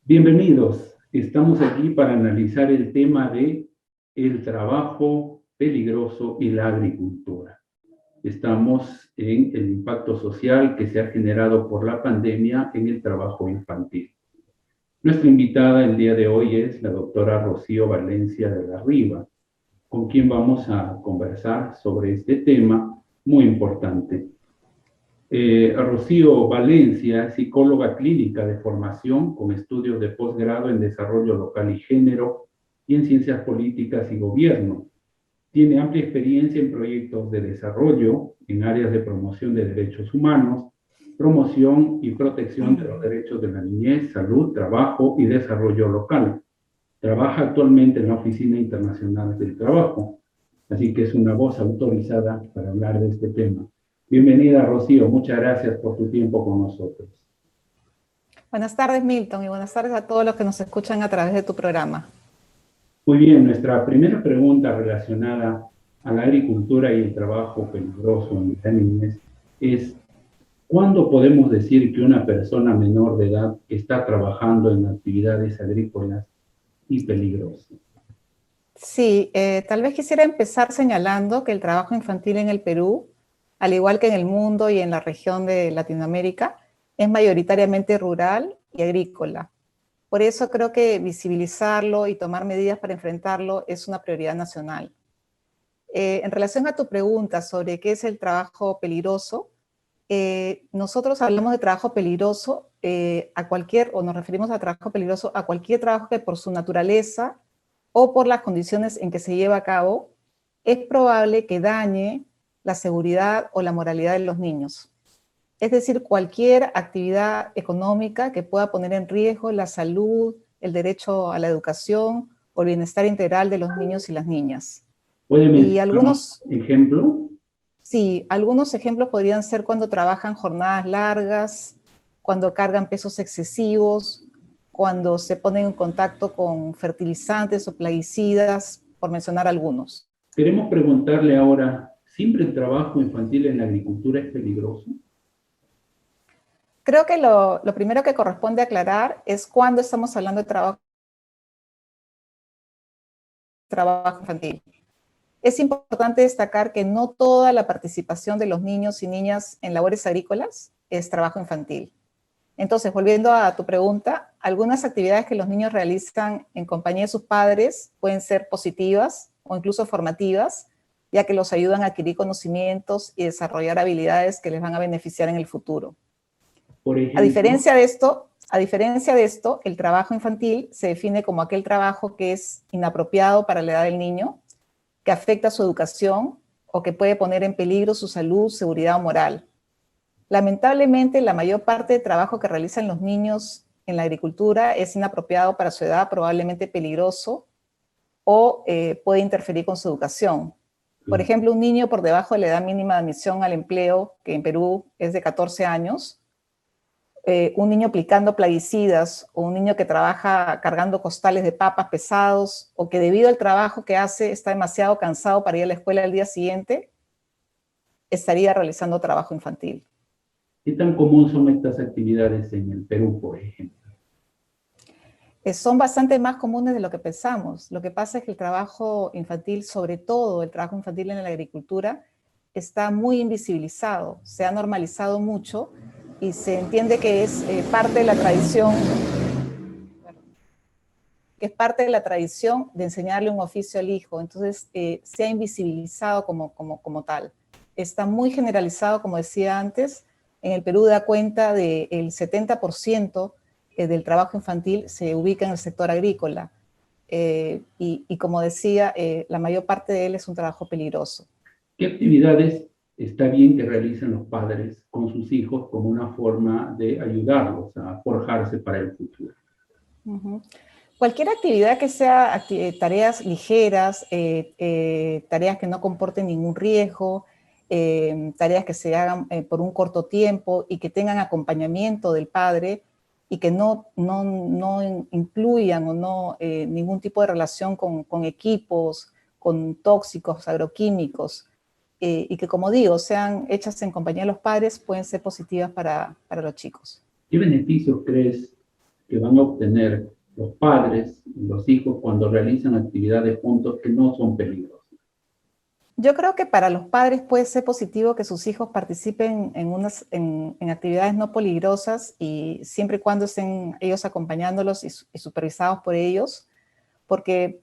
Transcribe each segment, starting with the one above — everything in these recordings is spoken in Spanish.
Bienvenidos. Estamos aquí para analizar el tema de el trabajo peligroso y la agricultura. Estamos en el impacto social que se ha generado por la pandemia en el trabajo infantil. Nuestra invitada el día de hoy es la doctora Rocío Valencia de la Riva, con quien vamos a conversar sobre este tema muy importante. Rocío Valencia, psicóloga clínica de formación con estudios de posgrado en desarrollo local y género y en ciencias políticas y gobierno. Tiene amplia experiencia en proyectos de desarrollo en áreas de promoción de derechos humanos, promoción y protección de los derechos de la niñez, salud, trabajo y desarrollo local. Trabaja actualmente en la Oficina Internacional del Trabajo, así que es una voz autorizada para hablar de este tema. Bienvenida, Rocío. Muchas gracias por tu tiempo con nosotros. Buenas tardes, Milton, y buenas tardes a todos los que nos escuchan a través de tu programa. Muy bien, nuestra primera pregunta relacionada a la agricultura y el trabajo peligroso en la niñez es: ¿cuándo podemos decir que una persona menor de edad está trabajando en actividades agrícolas y peligrosas? Sí, tal vez quisiera empezar señalando que el trabajo infantil en el Perú, al igual que en el mundo y en la región de Latinoamérica, es mayoritariamente rural y agrícola. Por eso creo que visibilizarlo y tomar medidas para enfrentarlo es una prioridad nacional. En relación a tu pregunta sobre qué es el trabajo peligroso, nosotros hablamos de trabajo peligroso o nos referimos a trabajo peligroso a cualquier trabajo que por su naturaleza o por las condiciones en que se lleva a cabo, es probable que dañe la seguridad o la moralidad de los niños. Es decir, cualquier actividad económica que pueda poner en riesgo la salud, el derecho a la educación o el bienestar integral de los niños y las niñas. ¿Puede Y mencionar ejemplo? Sí, algunos ejemplos podrían ser cuando trabajan jornadas largas, cuando cargan pesos excesivos, cuando se ponen en contacto con fertilizantes o plaguicidas, por mencionar algunos. Queremos preguntarle ahora, ¿siempre el trabajo infantil en la agricultura es peligroso? Creo que lo primero que corresponde aclarar es cuando estamos hablando de trabajo infantil. Es importante destacar que no toda la participación de los niños y niñas en labores agrícolas es trabajo infantil. Entonces, volviendo a tu pregunta, algunas actividades que los niños realizan en compañía de sus padres pueden ser positivas o incluso formativas, ya que los ayudan a adquirir conocimientos y desarrollar habilidades que les van a beneficiar en el futuro. Por A ejemplo, diferencia de esto, el trabajo infantil se define como aquel trabajo que es inapropiado para la edad del niño, que afecta su educación o que puede poner en peligro su salud, seguridad o moral. Lamentablemente, la mayor parte del trabajo que realizan los niños en la agricultura es inapropiado para su edad, probablemente peligroso, o puede interferir con su educación. Por ejemplo, un niño por debajo de la edad mínima de admisión al empleo, que en Perú es de 14 años, un niño aplicando plaguicidas, o un niño que trabaja cargando costales de papas pesados, o que debido al trabajo que hace está demasiado cansado para ir a la escuela al día siguiente, estaría realizando trabajo infantil. ¿qué tan común son estas actividades en el Perú, por ejemplo? Son bastante más comunes de lo que pensamos. Lo que pasa es que el trabajo infantil, sobre todo el trabajo infantil en la agricultura, está muy invisibilizado, se ha normalizado mucho y se entiende que es parte de la tradición, de enseñarle un oficio al hijo. Entonces, se ha invisibilizado como tal. Está muy generalizado, como decía antes. En el Perú da cuenta del 70% del trabajo infantil se ubica en el sector agrícola. Y como decía, la mayor parte de él es un trabajo peligroso. ¿Qué actividades está bien que realicen los padres con sus hijos como una forma de ayudarlos a forjarse para el futuro? Uh-huh. Cualquier actividad que sea tareas ligeras, tareas que no comporten ningún riesgo, tareas que se hagan por un corto tiempo y que tengan acompañamiento del padre y que no incluyan o no ningún tipo de relación con equipos, con tóxicos, agroquímicos, y que, como digo, sean hechas en compañía de los padres, pueden ser positivas para los chicos. ¿Qué beneficios crees que van a obtener los padres y los hijos cuando realizan actividades juntos que no son peligrosas? Yo creo que para los padres puede ser positivo que sus hijos participen en actividades no peligrosas y siempre y cuando estén ellos acompañándolos y supervisados por ellos, porque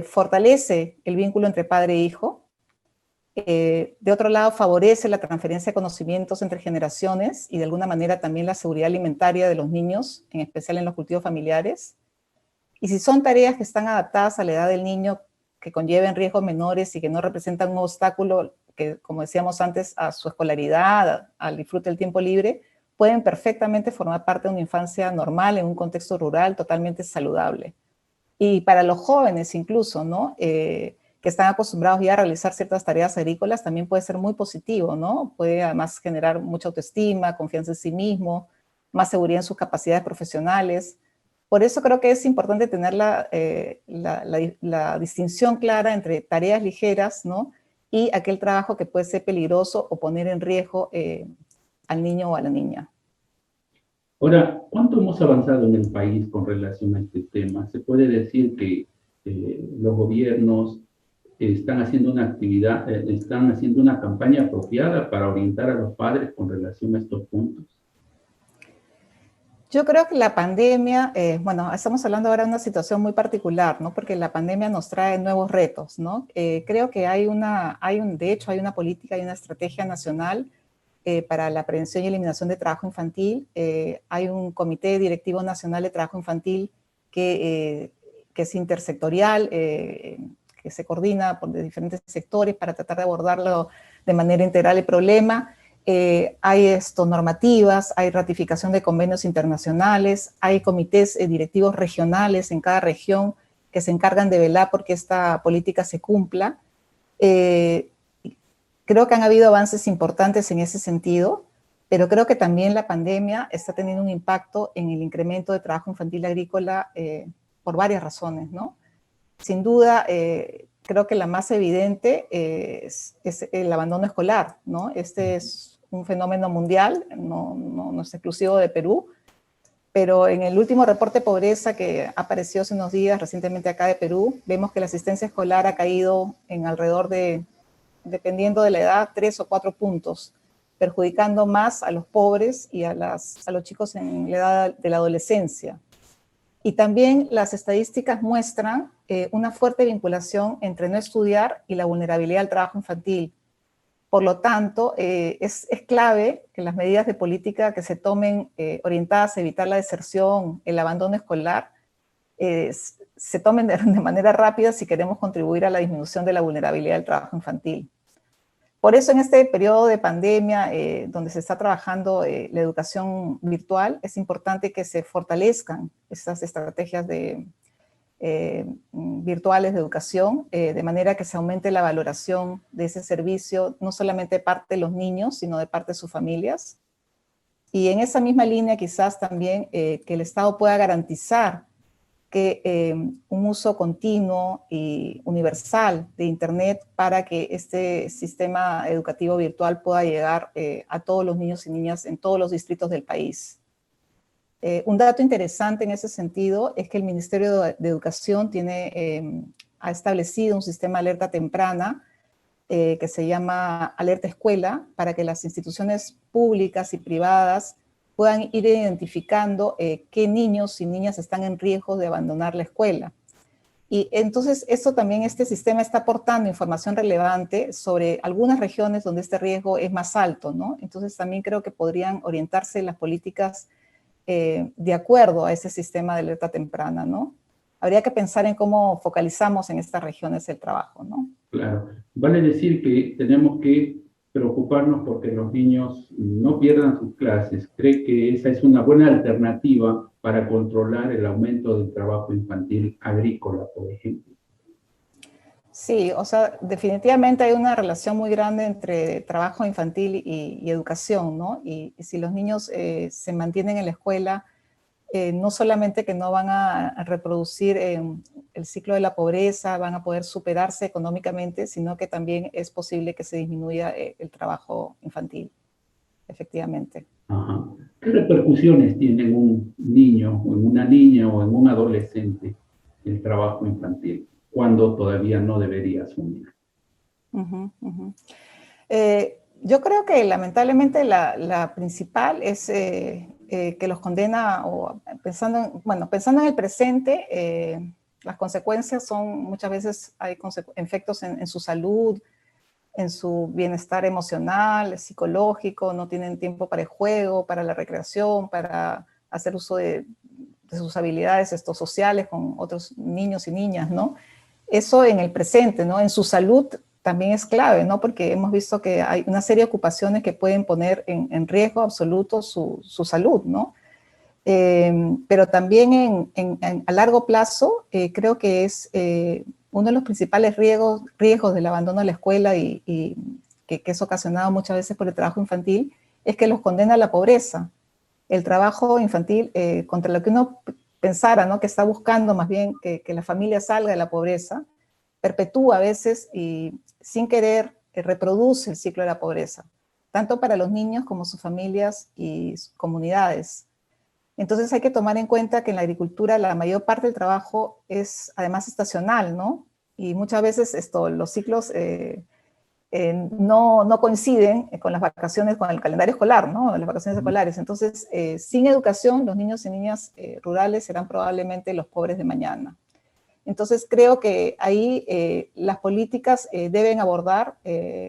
fortalece el vínculo entre padre e hijo. De otro lado, favorece la transferencia de conocimientos entre generaciones y de alguna manera también la seguridad alimentaria de los niños, en especial en los cultivos familiares. Y si son tareas que están adaptadas a la edad del niño, que conlleven riesgos menores y que no representan un obstáculo que, como decíamos antes, a su escolaridad, al disfrute del tiempo libre, pueden perfectamente formar parte de una infancia normal en un contexto rural totalmente saludable. Y para los jóvenes incluso, ¿no? Que están acostumbrados ya a realizar ciertas tareas agrícolas, también puede ser muy positivo, ¿no? Puede además generar mucha autoestima, confianza en sí mismo, más seguridad en sus capacidades profesionales. Por eso creo que es importante tener la distinción clara entre tareas ligeras, ¿no? Y aquel trabajo que puede ser peligroso o poner en riesgo al niño o a la niña. Ahora, ¿cuánto hemos avanzado en el país con relación a este tema? ¿Se puede decir que los gobiernos están haciendo una actividad, están haciendo una campaña apropiada para orientar a los padres con relación a estos puntos? Yo creo que la pandemia, bueno, estamos hablando ahora de una situación muy particular, ¿no? Porque la pandemia nos trae nuevos retos, ¿no? Creo que de hecho, hay una política y una estrategia nacional para la prevención y eliminación de trabajo infantil. Hay un Comité Directivo Nacional de Trabajo Infantil que es intersectorial, que se coordina por diferentes sectores para tratar de abordarlo de manera integral el problema. Hay normativas, hay ratificación de convenios internacionales, hay comités directivos regionales en cada región que se encargan de velar porque esta política se cumpla. Creo que han habido avances importantes en ese sentido, pero creo que también la pandemia está teniendo un impacto en el incremento de trabajo infantil agrícola por varias razones, ¿no? Sin duda, creo que la más evidente es el abandono escolar, ¿no? Este es un fenómeno mundial, no es exclusivo de Perú, pero en el último reporte de pobreza que apareció hace unos días recientemente acá de Perú, vemos que la asistencia escolar ha caído en alrededor de, dependiendo de la edad, 3 o 4 puntos, perjudicando más a los pobres y a los chicos en la edad de la adolescencia. Y también las estadísticas muestran una fuerte vinculación entre no estudiar y la vulnerabilidad al trabajo infantil. Por lo tanto, es clave que las medidas de política que se tomen orientadas a evitar la deserción, el abandono escolar, se tomen de manera rápida si queremos contribuir a la disminución de la vulnerabilidad del trabajo infantil. Por eso en este periodo de pandemia, donde se está trabajando la educación virtual, es importante que se fortalezcan estas estrategias virtuales de educación, de manera que se aumente la valoración de ese servicio, no solamente de parte de los niños, sino de parte de sus familias. Y en esa misma línea quizás también que el Estado pueda garantizar que un uso continuo y universal de Internet para que este sistema educativo virtual pueda llegar a todos los niños y niñas en todos los distritos del país. Un dato interesante en ese sentido es que el Ministerio de Educación ha establecido un sistema de alerta temprana que se llama Alerta Escuela, para que las instituciones públicas y privadas puedan ir identificando qué niños y niñas están en riesgo de abandonar la escuela. Y entonces este sistema está aportando información relevante sobre algunas regiones donde este riesgo es más alto, ¿no? Entonces también creo que podrían orientarse las políticas de acuerdo a ese sistema de alerta temprana, ¿no? Habría que pensar en cómo focalizamos en estas regiones el trabajo, ¿no? Claro, vale decir que tenemos que preocuparnos porque los niños no pierdan sus clases. ¿Cree que esa es una buena alternativa para controlar el aumento del trabajo infantil agrícola, por ejemplo? Sí, o sea, definitivamente hay una relación muy grande entre trabajo infantil y educación, ¿no? Y si los niños se mantienen en la escuela, no solamente que no van a reproducir el ciclo de la pobreza, van a poder superarse económicamente, sino que también es posible que se disminuya el trabajo infantil. efectivamente. Ajá. ¿Qué repercusiones tiene en un niño, o en una niña, o en un adolescente el trabajo infantil, cuando todavía no debería asumir? Ujú, ujú. Yo creo que lamentablemente la principal es que los condena, o pensando en el presente, las consecuencias son muchas veces, hay efectos en su salud, en su bienestar emocional, psicológico, no tienen tiempo para el juego, para la recreación, para hacer uso de sus habilidades sociales con otros niños y niñas, ¿no? Eso en el presente, ¿no? En su salud también es clave, ¿no? Porque hemos visto que hay una serie de ocupaciones que pueden poner en riesgo absoluto su salud, ¿no? Pero también a largo plazo creo que es uno de los principales riesgos del abandono de la escuela y que es ocasionado muchas veces por el trabajo infantil, es que los condena a la pobreza. El trabajo infantil, contra lo que uno pensara, ¿no? Que está buscando más bien que la familia salga de la pobreza, perpetúa a veces y sin querer reproduce el ciclo de la pobreza, tanto para los niños como sus familias y sus comunidades. Entonces hay que tomar en cuenta que en la agricultura la mayor parte del trabajo es además estacional, ¿no? Y muchas veces los ciclos no coinciden con las vacaciones, con el calendario escolar, ¿no? Las vacaciones escolares. Entonces, sin educación, los niños y niñas rurales serán probablemente los pobres de mañana. Entonces, creo que ahí las políticas deben abordar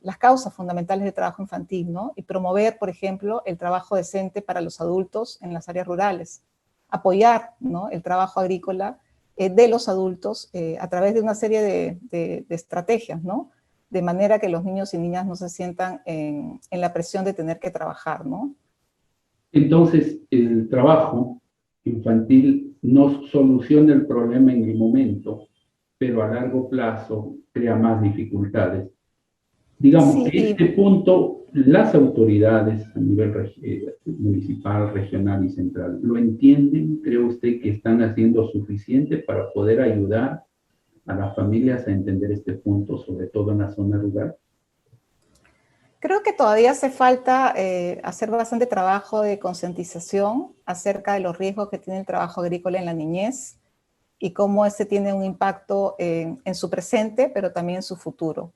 las causas fundamentales del trabajo infantil, ¿no? Y promover, por ejemplo, el trabajo decente para los adultos en las áreas rurales. Apoyar, ¿no? El trabajo agrícola de los adultos a través de una serie de estrategias, ¿no? De manera que los niños y niñas no se sientan en la presión de tener que trabajar, ¿no? Entonces, el trabajo infantil no soluciona el problema en el momento, pero a largo plazo crea más dificultades. Digamos Sí, que este punto, las autoridades a nivel municipal, regional y central, ¿lo entienden? ¿Cree usted que están haciendo suficiente para poder ayudar a las familias a entender este punto, sobre todo en la zona rural? creo que todavía hace falta hacer bastante trabajo de concientización acerca de los riesgos que tiene el trabajo agrícola en la niñez y cómo este tiene un impacto en su presente, pero también en su futuro.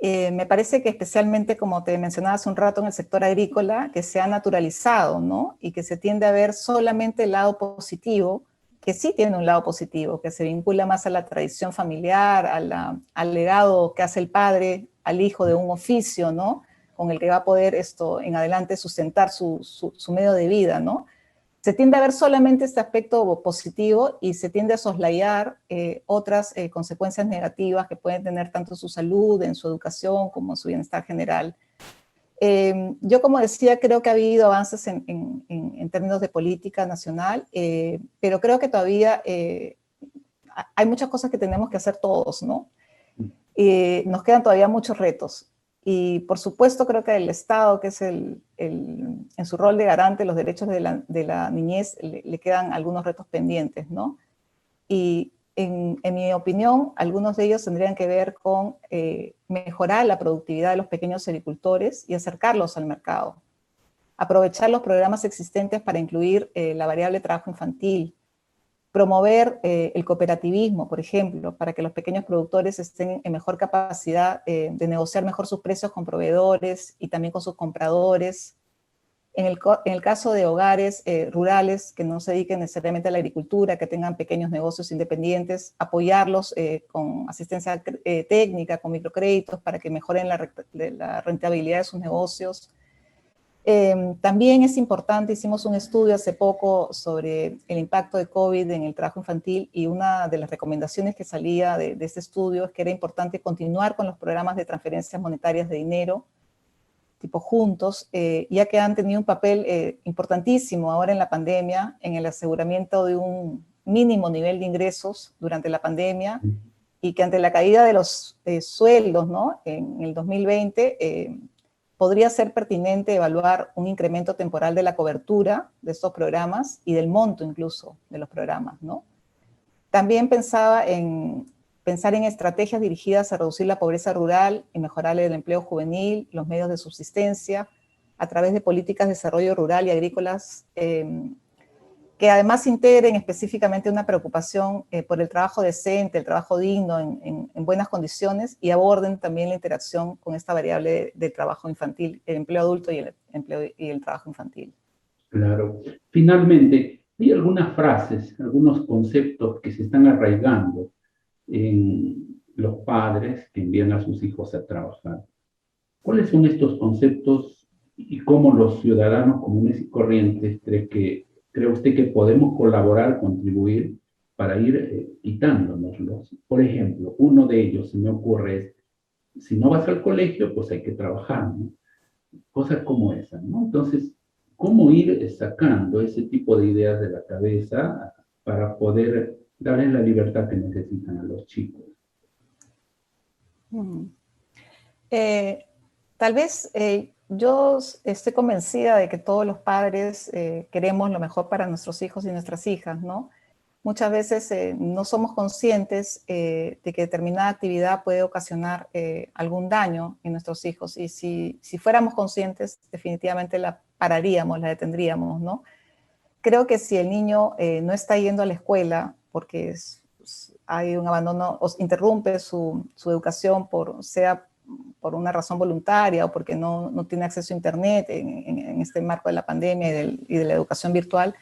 Me parece que especialmente, como te mencionaba hace un rato, en el sector agrícola, que se ha naturalizado, ¿no? Y que se tiende a ver solamente el lado positivo, que sí tiene un lado positivo, que se vincula más a la tradición familiar, al legado que hace el padre al hijo de un oficio, ¿no? Con el que va a poder en adelante sustentar su medio de vida, ¿no? Se tiende a ver solamente este aspecto positivo y se tiende a soslayar otras consecuencias negativas que pueden tener tanto en su salud, en su educación, como en su bienestar general. Yo, como decía, creo que ha habido avances en términos de política nacional, pero creo que todavía hay muchas cosas que tenemos que hacer todos, ¿no? Nos quedan todavía muchos retos. Y por supuesto creo que el Estado, que es en su rol de garante de los derechos de la niñez, le quedan algunos retos pendientes, ¿no? Y en mi opinión, algunos de ellos tendrían que ver con mejorar la productividad de los pequeños agricultores y acercarlos al mercado. Aprovechar los programas existentes para incluir la variable trabajo infantil, promover el cooperativismo, por ejemplo, para que los pequeños productores estén en mejor capacidad de negociar mejor sus precios con proveedores y también con sus compradores. En el caso de hogares rurales que no se dediquen necesariamente a la agricultura, que tengan pequeños negocios independientes, apoyarlos con asistencia técnica, con microcréditos, para que mejoren la rentabilidad de sus negocios. También es importante, hicimos un estudio hace poco sobre el impacto de COVID en el trabajo infantil y una de las recomendaciones que salía de este estudio es que era importante continuar con los programas de transferencias monetarias de dinero, tipo juntos, ya que han tenido un papel importantísimo ahora en la pandemia, en el aseguramiento de un mínimo nivel de ingresos durante la pandemia y que ante la caída de los sueldos, ¿no? En el 2020, podría ser pertinente evaluar un incremento temporal de la cobertura de estos programas y del monto incluso de los programas, ¿no? También pensar en estrategias dirigidas a reducir la pobreza rural y mejorar el empleo juvenil, los medios de subsistencia, a través de políticas de desarrollo rural y agrícolas que además integren específicamente una preocupación por el trabajo decente, el trabajo digno en buenas condiciones, y aborden también la interacción con esta variable del trabajo infantil, el empleo adulto y el trabajo infantil. Claro. Finalmente, hay algunas frases, algunos conceptos que se están arraigando en los padres que envían a sus hijos a trabajar. ¿Cuáles son estos conceptos y cómo los ciudadanos comunes y corrientes cree usted que podemos colaborar, contribuir para ir quitándonoslos? Por ejemplo, uno de ellos, se me ocurre, es, si no vas al colegio, pues hay que trabajar, ¿no? Cosas como esa, ¿no? Entonces, ¿cómo ir sacando ese tipo de ideas de la cabeza para poder darles la libertad que necesitan a los chicos? Tal vez yo estoy convencida de que todos los padres queremos lo mejor para nuestros hijos y nuestras hijas, ¿no? Muchas veces no somos conscientes de que determinada actividad puede ocasionar algún daño en nuestros hijos, y si fuéramos conscientes, definitivamente la pararíamos, la detendríamos, ¿no? Creo que si el niño no está yendo a la escuela porque hay un abandono, o interrumpe su educación sea por una razón voluntaria o porque no tiene acceso a internet en este marco de la pandemia y de la educación virtual,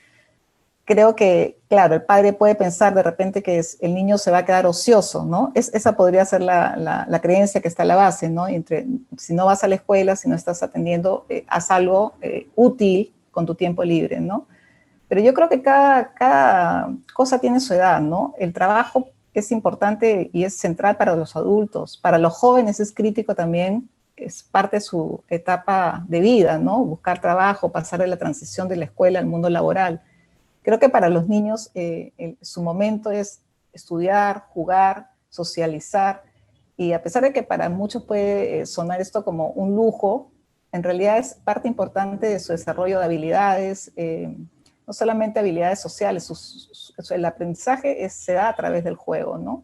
creo que, claro, el padre puede pensar de repente que el niño se va a quedar ocioso, ¿no? Esa podría ser la creencia que está a la base, ¿no? Si no vas a la escuela, si no estás atendiendo, haz algo útil con tu tiempo libre, ¿no? Pero yo creo que cada cosa tiene su edad, ¿no? El trabajo es importante y es central para los adultos. Para los jóvenes es crítico también, es parte de su etapa de vida, ¿no? Buscar trabajo, pasar de la transición de la escuela al mundo laboral. Creo que para los niños su momento es estudiar, jugar, socializar, y a pesar de que para muchos puede sonar esto como un lujo, en realidad es parte importante de su desarrollo de habilidades, no solamente habilidades sociales, el aprendizaje se da a través del juego, ¿no?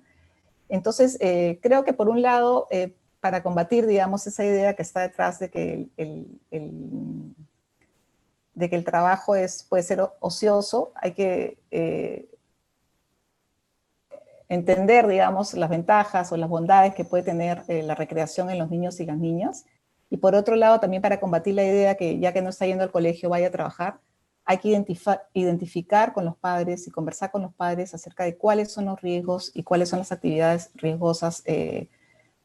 Entonces, creo que por un lado, para combatir, digamos, esa idea que está detrás de que el trabajo puede ser ocioso, hay que entender, digamos, las ventajas o las bondades que puede tener la recreación en los niños y las niñas. Y por otro lado, también para combatir la idea que ya que no está yendo al colegio, vaya a trabajar, hay que identificar con los padres y conversar con los padres acerca de cuáles son los riesgos y cuáles son las actividades riesgosas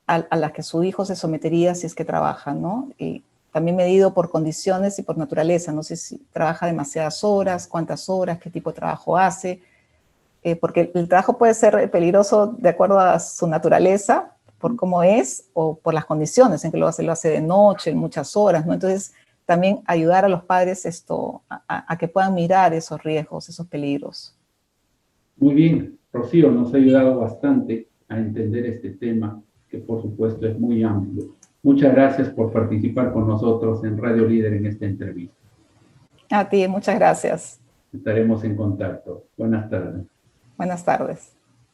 a las que su hijo se sometería si es que trabaja, ¿no? Y también medido por condiciones y por naturaleza. No sé si trabaja demasiadas horas, cuántas horas, qué tipo de trabajo hace, porque el trabajo puede ser peligroso de acuerdo a su naturaleza, por cómo es, o por las condiciones en que lo hace de noche, en muchas horas, ¿no? Entonces, también ayudar a los padres a que puedan mirar esos riesgos, esos peligros. Muy bien, Rocío, nos ha ayudado bastante a entender este tema, que por supuesto es muy amplio. Muchas gracias por participar con nosotros en Radio Líder en esta entrevista. A ti, muchas gracias. Estaremos en contacto. Buenas tardes. Buenas tardes.